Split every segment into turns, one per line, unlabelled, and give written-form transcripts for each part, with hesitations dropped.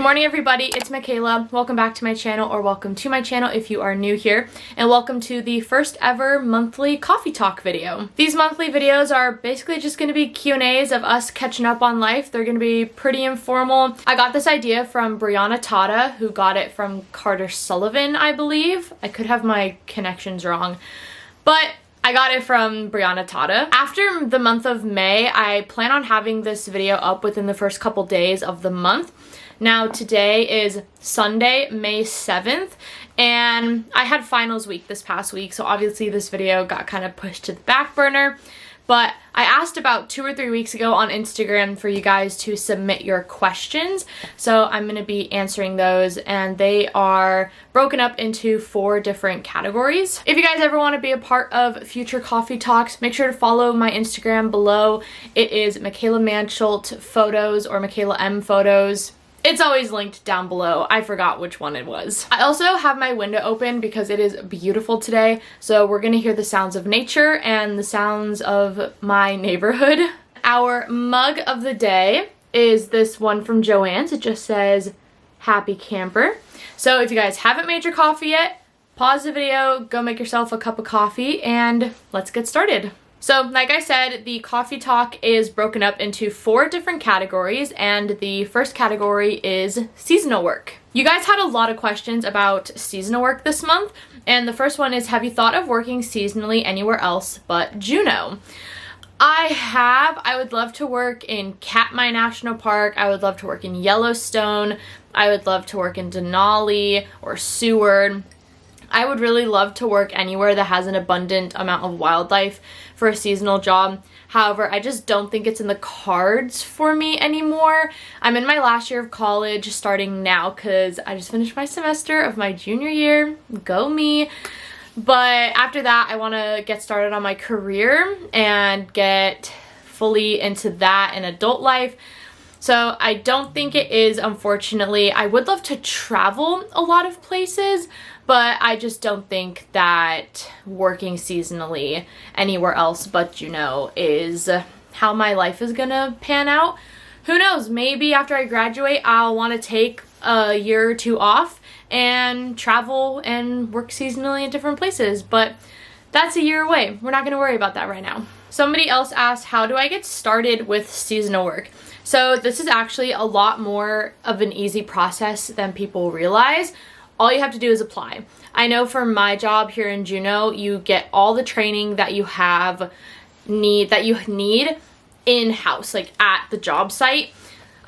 morning everybody, it's Michaela. Welcome back to my channel, or welcome to my channel if you are new here, and welcome to the first ever monthly coffee talk video. These monthly videos are basically just going to be Q&As of us catching up on life. They're going to be pretty informal. I got this idea from Brianna Tata, who got it from Carter Sullivan, I believe. I could have my connections wrong, but I got it from Brianna Tata. After the month of May, I plan on having this video up within the first couple days of the month. Now today is Sunday, May 7th, and I had finals week this past week, so obviously this video got kind of pushed to the back burner. But I asked about 2 or 3 weeks ago on Instagram for you guys to submit your questions, so I'm going to be answering those, and they are broken up into 4 different categories. If you guys ever want to be a part of future coffee talks, make sure to follow my Instagram below. It is Michaela Manschult Photos or Michaela M Photos. It's always linked down below. I forgot which one it was. I also have my window open because it is beautiful today, so we're gonna hear the sounds of nature and the sounds of my neighborhood. Our mug of the day is this one from Joann's. It just says, "Happy Camper." So if you guys haven't made your coffee yet, pause the video, go make yourself a cup of coffee, and let's get started. So, like I said, the coffee talk is broken up into 4 different categories, and the first category is seasonal work. You guys had a lot of questions about seasonal work this month, and the first one is, have you thought of working seasonally anywhere else but Juneau? I have. I would love to work in Katmai National Park. I would love to work in Yellowstone. I would love to work in Denali or Seward. I would really love to work anywhere that has an abundant amount of wildlife for a seasonal job. However, I just don't think it's in the cards for me anymore. I'm in my last year of college starting now because I just finished my semester of my junior year. Go me. But after that, I want to get started on my career and get fully into that in adult life. So I don't think it is, unfortunately. I would love to travel a lot of places, but I just don't think that working seasonally anywhere else but Juneau is how my life is gonna pan out. Who knows, maybe after I graduate, I'll want to take a year or 2 off and travel and work seasonally in different places, but that's a year away. We're not gonna worry about that right now. Somebody else asked, how do I get started with seasonal work? So this is actually a lot more of an easy process than people realize. All you have to do is apply. I know for my job here in Juneau, you get all the training that you need in-house, like at the job site.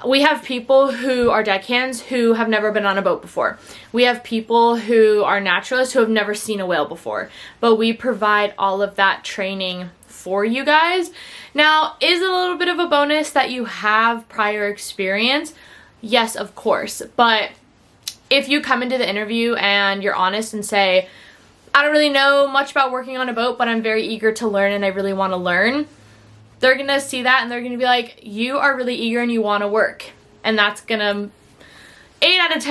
We have people who are deckhands who have never been on a boat before. We have people who are naturalists who have never seen a whale before. But we provide all of that training for you guys. Now, is it a little bit of a bonus that you have prior experience? Yes, of course. But if you come into the interview and you're honest and say, I don't really know much about working on a boat, but I'm very eager to learn and I really want to learn, they're going to see that and they're going to be like, you are really eager and you want to work. And that's going to 8 out of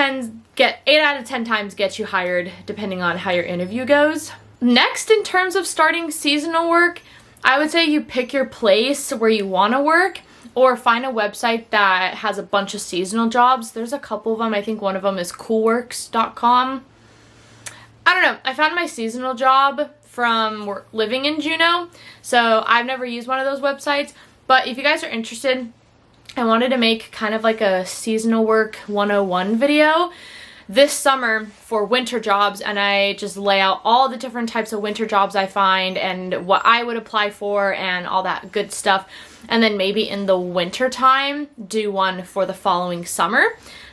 10 times get you hired, depending on how your interview goes. Next, in terms of starting seasonal work, I would say you pick your place where you want to work, or find a website that has a bunch of seasonal jobs. There's a couple of them. I think one of them is coolworks.com. I don't know. I found my seasonal job from living in Juneau, so I've never used one of those websites. But if you guys are interested, I wanted to make kind of like a seasonal work 101 video this summer for winter jobs, and I just lay out all the different types of winter jobs I find and what I would apply for and all that good stuff. And then maybe in the winter time, do one for the following summer.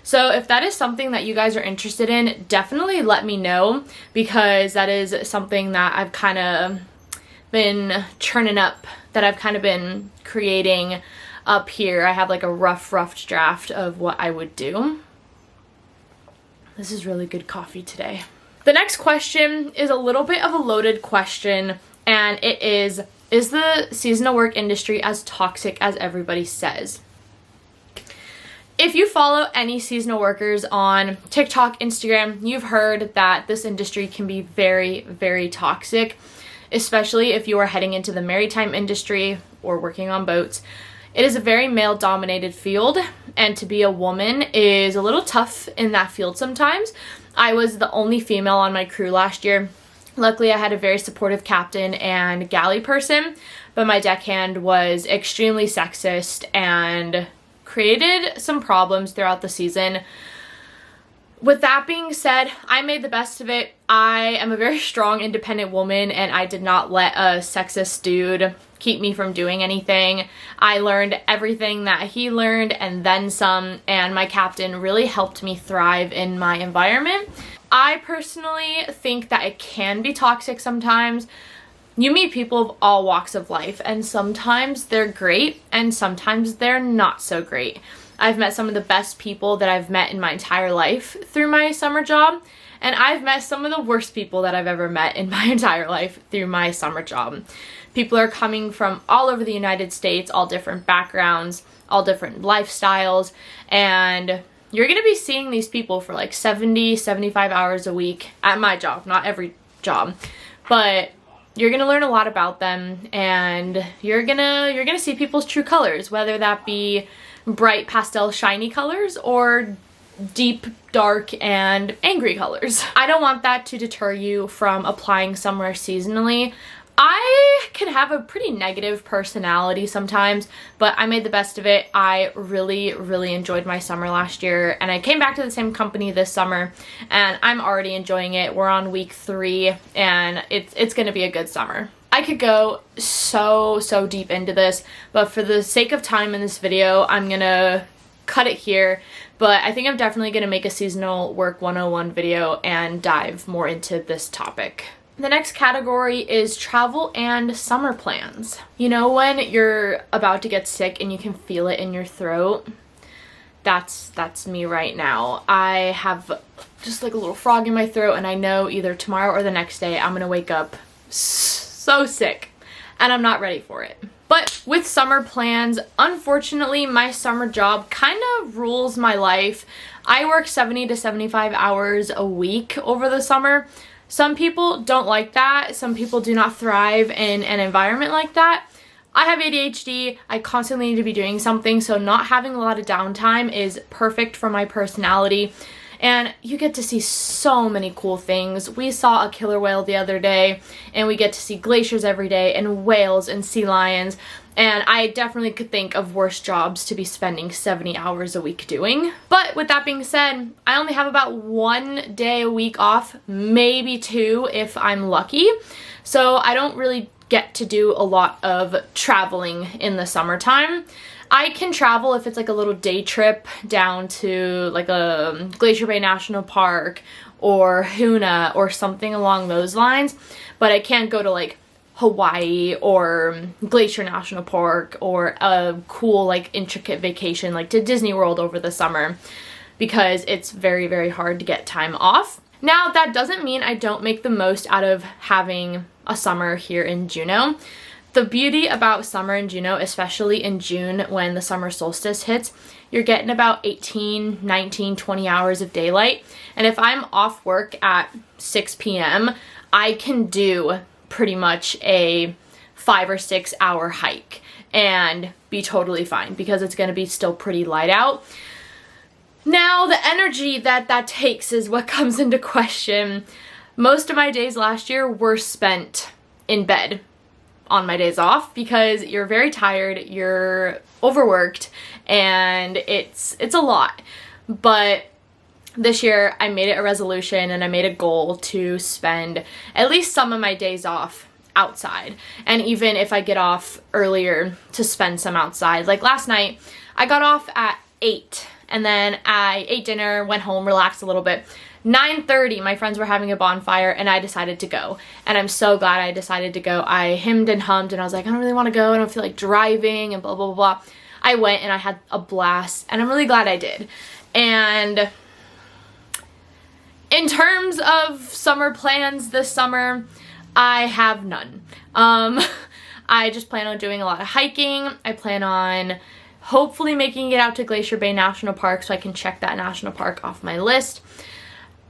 So if that is something that you guys are interested in, definitely let me know, because that is something that I've kind of been churning up, that I've kind of been creating up here. I have like a rough draft of what I would do. This is really good coffee today. The next question is a little bit of a loaded question, and it is the seasonal work industry as toxic as everybody says? If you follow any seasonal workers on TikTok, Instagram, you've heard that this industry can be very, very toxic, especially if you are heading into the maritime industry or working on boats. It is a very male-dominated field, and to be a woman is a little tough in that field sometimes. I was the only female on my crew last year. Luckily, I had a very supportive captain and galley person, but my deckhand was extremely sexist and created some problems throughout the season. With that being said, I made the best of it. I am a very strong, independent woman, and I did not let a sexist dude keep me from doing anything. I learned everything that he learned and then some, and my captain really helped me thrive in my environment. I personally think that it can be toxic sometimes. You meet people of all walks of life, and sometimes they're great, and sometimes they're not so great. I've met some of the best people that I've met in my entire life through my summer job, and I've met some of the worst people that I've ever met in my entire life through my summer job. People are coming from all over the United States, all different backgrounds, all different lifestyles, and you're going to be seeing these people for like 70, 75 hours a week at my job, not every job, but you're going to learn a lot about them, and you're going to see people's true colors, whether that be bright pastel shiny colors or deep dark and angry colors. I don't want that to deter you from applying somewhere seasonally. I can have a pretty negative personality sometimes, but I made the best of it. I really enjoyed my summer last year, and I came back to the same company this summer, and I'm already enjoying it. We're on week 3, and it's gonna be a good summer. I could go so deep into this, but for the sake of time in this video, I'm gonna cut it here. But I think I'm definitely gonna make a seasonal work 101 video and dive more into this topic. The next category is travel and summer plans. You know when you're about to get sick and you can feel it in your throat? That's me right now. I have just like a little frog in my throat, and I know either tomorrow or the next day I'm gonna wake up so sick, and I'm not ready for it. But with summer plans, unfortunately, my summer job kind of rules my life. I work 70 to 75 hours a week over the summer. Some people don't like that. Some people do not thrive in an environment like that. I have ADHD. I constantly need to be doing something, so not having a lot of downtime is perfect for my personality. And you get to see so many cool things. We saw a killer whale the other day, and we get to see glaciers every day, and whales and sea lions. And I definitely could think of worse jobs to be spending 70 hours a week doing. But with that being said, I only have about 1 day a week off, maybe 2 if I'm lucky. So I don't really get to do a lot of traveling in the summertime. I can travel if it's like a little day trip down to like a Glacier Bay National Park or Hoona or something along those lines, but I can't go to like Hawaii or Glacier National Park or a cool like intricate vacation like to Disney World over the summer because it's very hard to get time off. Now, that doesn't mean I don't make the most out of having a summer here in Juneau. The beauty about summer in Juneau, especially in June when the summer solstice hits, you're getting about 18, 19, 20 hours of daylight. And if I'm off work at 6 p.m., I can do pretty much a 5 or 6 hour hike and be totally fine because it's going to be still pretty light out. Now, the energy that takes is what comes into question. Most of my days last year were spent in bed on my days off because you're very tired, you're overworked, and it's a lot. But this year I made it a resolution and I made a goal to spend at least some of my days off outside. And even if I get off earlier, to spend some outside. Like last night, I got off at 8 and then I ate dinner, went home, relaxed a little bit. 9:30, my friends were having a bonfire and I decided to go. And I'm so glad I decided to go. I hemmed and hummed and I was like, I don't really want to go. I don't feel like driving and blah, blah, blah. I went and I had a blast and I'm really glad I did. And in terms of summer plans this summer, I have none. I just plan on doing a lot of hiking. I plan on hopefully making it out to Glacier Bay National Park so I can check that national park off my list.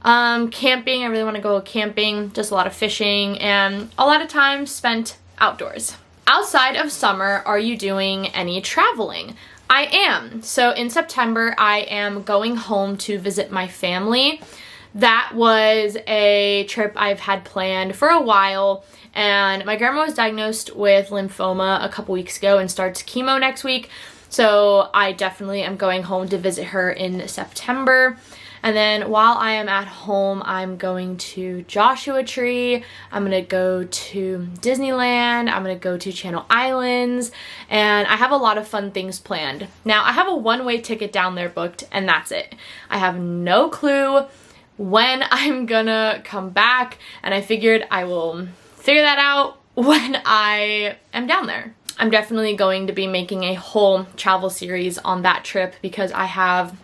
Camping, I really want to go camping, just a lot of fishing, and a lot of time spent outdoors. Outside of summer, are you doing any traveling? I am. So in September, I am going home to visit my family. That was a trip I've had planned for a while, and my grandma was diagnosed with lymphoma a couple weeks ago and starts chemo next week. So I definitely am going home to visit her in September. And then while I am at home, I'm going to Joshua Tree, I'm going to go to Disneyland, I'm going to go to Channel Islands, and I have a lot of fun things planned. Now, I have a one-way ticket down there booked, and that's it. I have no clue when I'm gonna come back, and I figured I will figure that out when I am down there. I'm definitely going to be making a whole travel series on that trip because I have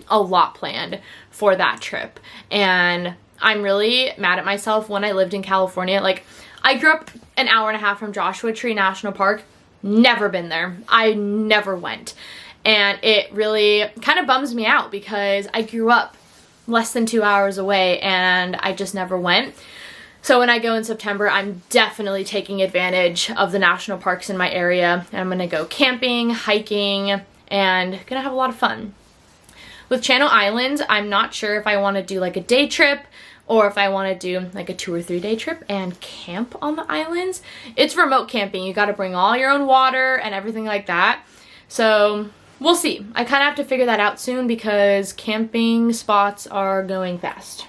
a lot planned for that trip, and I'm really mad at myself. When I lived in California, like, I grew up an hour and a half from Joshua Tree National Park, never been there, I never went, and it really kind of bums me out because I grew up less than 2 hours away and I just never went. So when I go in September, I'm definitely taking advantage of the national parks in my area, and I'm gonna go camping, hiking, and gonna have a lot of fun. With Channel Islands, I'm not sure if I want to do like a day trip or if I want to do like a 2 or 3 day trip and camp on the islands. It's remote camping. You got to bring all your own water and everything like that. So we'll see. I kind of have to figure that out soon because camping spots are going fast.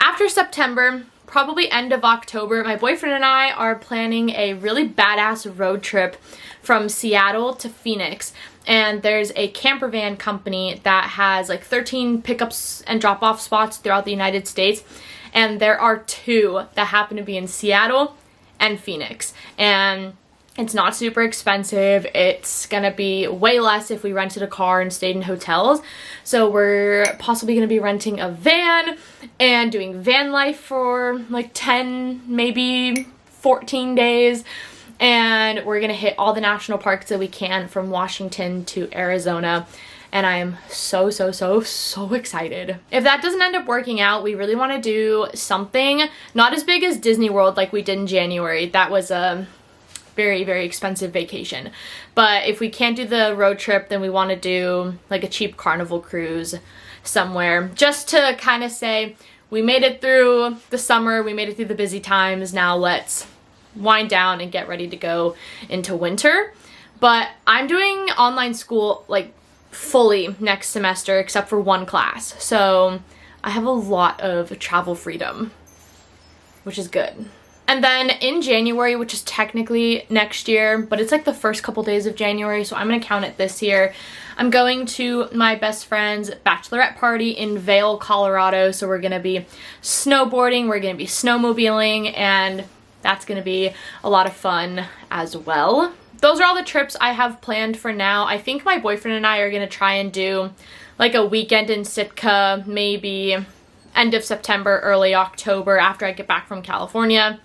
After September, probably end of October, my boyfriend and I are planning a really badass road trip from Seattle to Phoenix. And there's a camper van company that has like 13 pickups and drop-off spots throughout the United States. And there are 2 that happen to be in Seattle and Phoenix. And it's not super expensive. It's gonna be way less if we rented a car and stayed in hotels. So we're possibly gonna be renting a van and doing van life for like 10, maybe 14 days. And we're gonna hit all the national parks that we can from Washington to Arizona. And I am so excited. If that doesn't end up working out, we really wanna do something not as big as Disney World like we did in January. That was a very expensive vacation. But if we can't do the road trip, then we want to do like a cheap Carnival cruise somewhere, just to kind of say we made it through the summer, we made it through the busy times, now let's wind down and get ready to go into winter. But I'm doing online school like fully next semester except for 1 class, so I have a lot of travel freedom, which is good. And then in January, which is technically next year, but it's like the first couple days of January, so I'm gonna count it this year, I'm going to my best friend's bachelorette party in Vail, Colorado. So we're gonna be snowboarding, we're gonna be snowmobiling, and that's gonna be a lot of fun as well. Those are all the trips I have planned for now. I think my boyfriend and I are gonna try and do like a weekend in Sitka, maybe end of September, early October after I get back from California.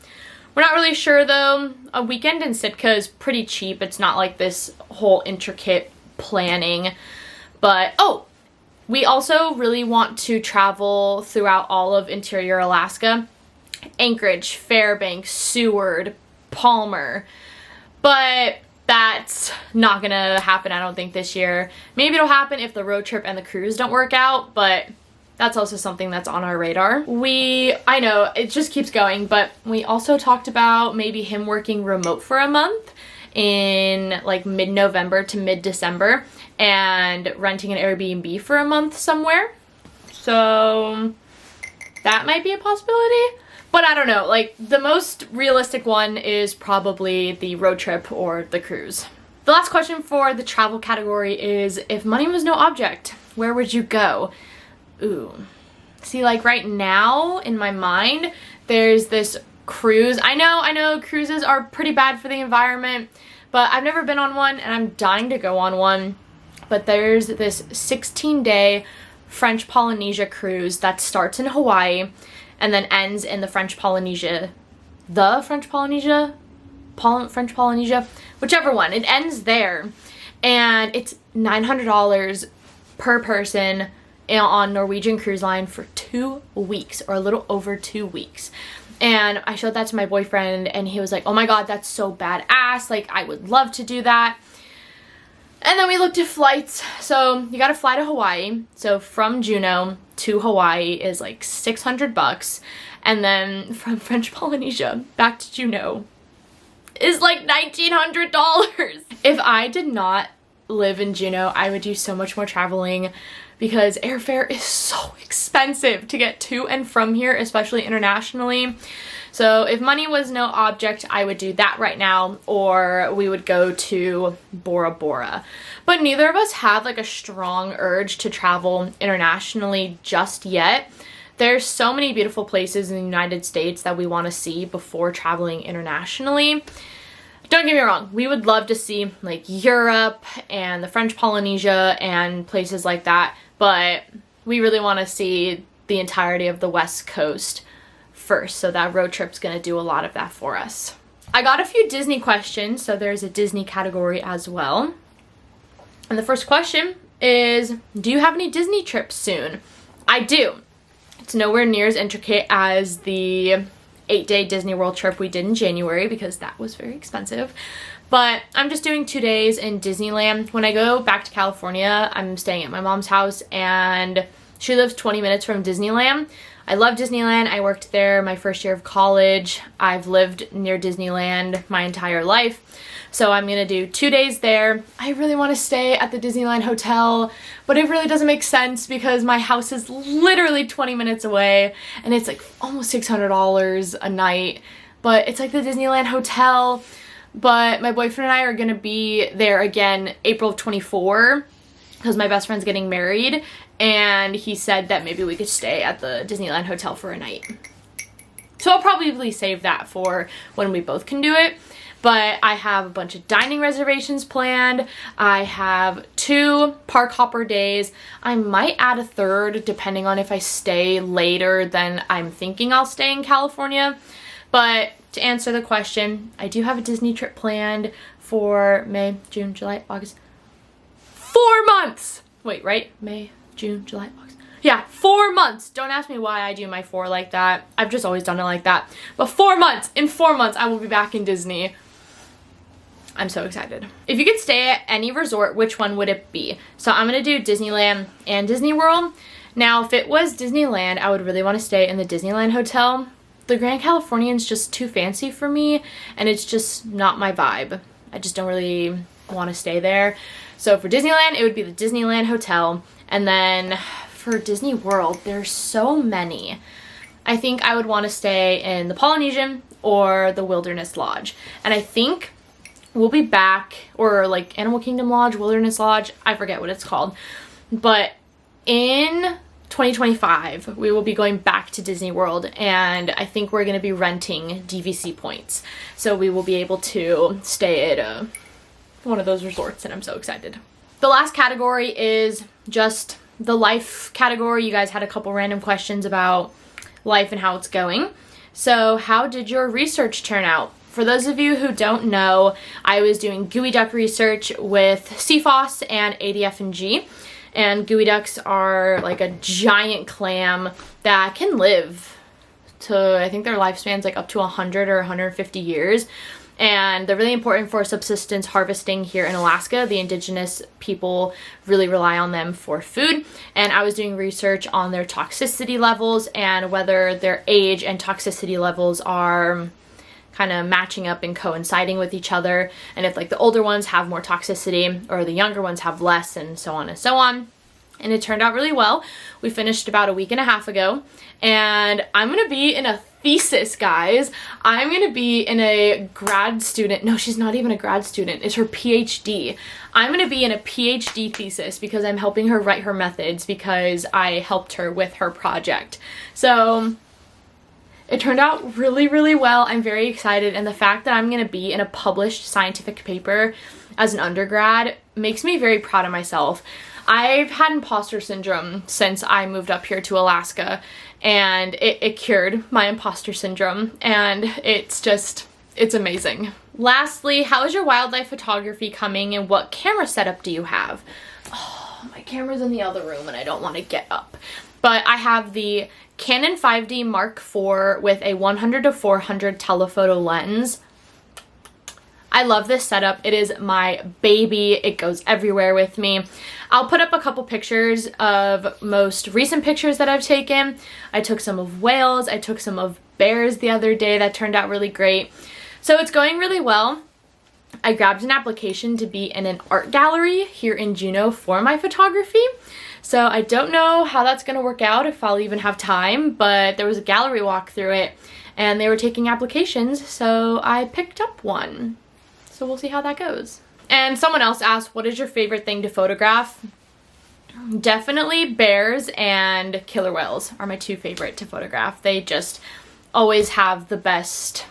We're not really sure though. A weekend in Sitka is pretty cheap. It's not like this whole intricate planning. But, oh, we also really want to travel throughout all of interior Alaska. Anchorage, Fairbanks, Seward, Palmer. But that's not gonna happen, I don't think, this year. Maybe it'll happen if the road trip and the cruise don't work out, but that's also something that's on our radar. I know, it just keeps going, but we also talked about maybe him working remote for a month in like mid-November to mid-December and renting an Airbnb for a month somewhere. So that might be a possibility, but I don't know. Like, the most realistic one is probably the road trip or the cruise. The last question for the travel category is, if money was no object, where would you go? Ooh. See, like right now in my mind, there's this cruise. I know cruises are pretty bad for the environment, but I've never been on one and I'm dying to go on one. But there's this 16-day French Polynesia cruise that starts in Hawaii and then ends in the French Polynesia, whichever one. It ends there, and it's $900 per person on Norwegian Cruise Line for 2 weeks, or a little over 2 weeks. And I showed that to my boyfriend and he was like, oh my god, that's so badass, like I would love to do that. And then we looked at flights. So you gotta fly to Hawaii. So from Juneau to Hawaii is like 600 bucks. And then from French Polynesia back to Juneau is like $1,900. If I did not live in Juneau, I would do so much more traveling because airfare is so expensive to get to and from here, especially internationally. So if money was no object, I would do that right now, or we would go to Bora Bora. But neither of us have like a strong urge to travel internationally just yet. There's so many beautiful places in the United States that we want to see before traveling internationally. Don't get me wrong, we would love to see like Europe and the French Polynesia and places like that, but we really want to see the entirety of the West Coast first, so that road trip's gonna do a lot of that for us. I got a few Disney questions, so there's a Disney category as well. And the first question is, do you have any Disney trips soon? I do. It's nowhere near as intricate as the 8-day Disney World trip we did in January because that was very expensive. But I'm just doing 2 days in Disneyland. When I go back to California, I'm staying at my mom's house and she lives 20 minutes from Disneyland. I love Disneyland. I worked there my first year of college. I've lived near Disneyland my entire life. So I'm gonna do 2 days there. I really wanna stay at the Disneyland Hotel, but it really doesn't make sense because my house is literally 20 minutes away and it's like almost $600 a night. But it's like the Disneyland Hotel. But my boyfriend and I are gonna be there again April of 24 because my best friend's getting married, and he said that maybe we could stay at the Disneyland Hotel for a night. So I'll probably save that for when we both can do it. But I have a bunch of dining reservations planned. I have 2 park hopper days. I might add a 3rd depending on if I stay later than I'm thinking I'll stay in California. But to answer the question, I do have a Disney trip planned for May, June, July, August. 4 months! Wait, right? May, June, July, August. Yeah, 4 months. Don't ask me why I do my 4 like that. I've just always done it like that. But 4 months. In 4 months, I will be back in Disney. I'm so excited. If you could stay at any resort, which one would it be? So I'm gonna do Disneyland and Disney World. Now, if it was Disneyland, I would really want to stay in the Disneyland Hotel. The Grand Californian's just too fancy for me, and it's just not my vibe. I just don't really want to stay there. So for Disneyland, it would be the Disneyland Hotel. And then for Disney World, there's so many. I think I would want to stay in the Polynesian or the Wilderness Lodge. And I think we'll be back, or like Animal Kingdom Lodge, Wilderness Lodge, I forget what it's called. But in 2025, we will be going back to Disney World, and I think we're going to be renting DVC points. So we will be able to stay at one of those resorts, and I'm so excited. The last category is just the life category. You guys had a couple random questions about life and how it's going. So how did your research turn out? For those of you who don't know, I was doing gooey duck research with CFOS and ADF&G. And gooey ducks are like a giant clam that can live to, I think their lifespan's like up to 100 or 150 years. And they're really important for subsistence harvesting here in Alaska. The indigenous people really rely on them for food. And I was doing research on their toxicity levels and whether their age and toxicity levels are kind of matching up and coinciding with each other, and if like the older ones have more toxicity or the younger ones have less, and so on and so on. And it turned out really well. We finished about a week and a half ago, and I'm gonna be in a thesis, guys. I'm gonna be in a grad student, no, she's not even a grad student, it's her PhD. I'm gonna be in a PhD thesis because I'm helping her write her methods because I helped her with her project. So it turned out really, really well. I'm very excited, and the fact that I'm going to be in a published scientific paper as an undergrad makes me very proud of myself. I've had imposter syndrome since I moved up here to Alaska, and it cured my imposter syndrome, and it's amazing. Lastly, how is your wildlife photography coming, and what camera setup do you have? Oh, my camera's in the other room, and I don't want to get up. But I have the Canon 5D Mark IV with a 100 to 400 telephoto lens. I love this setup. It is my baby. It goes everywhere with me. I'll put up a couple pictures of most recent pictures that I've taken. I took some of whales. I took some of bears the other day. That turned out really great. So it's going really well. I grabbed an application to be in an art gallery here in Juneau for my photography. So I don't know how that's going to work out, if I'll even have time, but there was a gallery walk through it and they were taking applications, so I picked up one. So we'll see how that goes. And someone else asked, what is your favorite thing to photograph? Definitely bears and killer whales are my two favorite to photograph. They just always have the best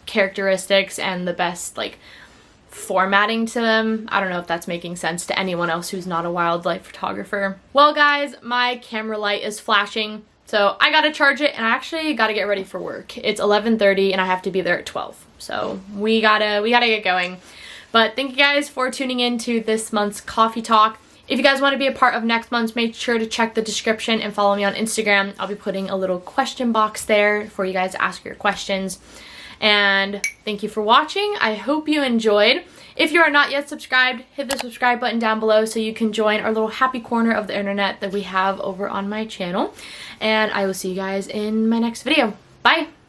characteristics and the best like formatting to them. I don't know if that's making sense to anyone else who's not a wildlife photographer. Well guys, my camera light is flashing, so I gotta charge it and I actually gotta get ready for work. It's 11:30 and I have to be there at 12. So we gotta get going. But thank you guys for tuning in to this month's coffee talk. If you guys want to be a part of next month's, make sure to check the description and follow me on Instagram. I'll be putting a little question box there for you guys to ask your questions. And thank you for watching. I hope you enjoyed. If you are not yet subscribed, hit the subscribe button down below so you can join our little happy corner of the internet that we have over on my channel. And I will see you guys in my next video. Bye!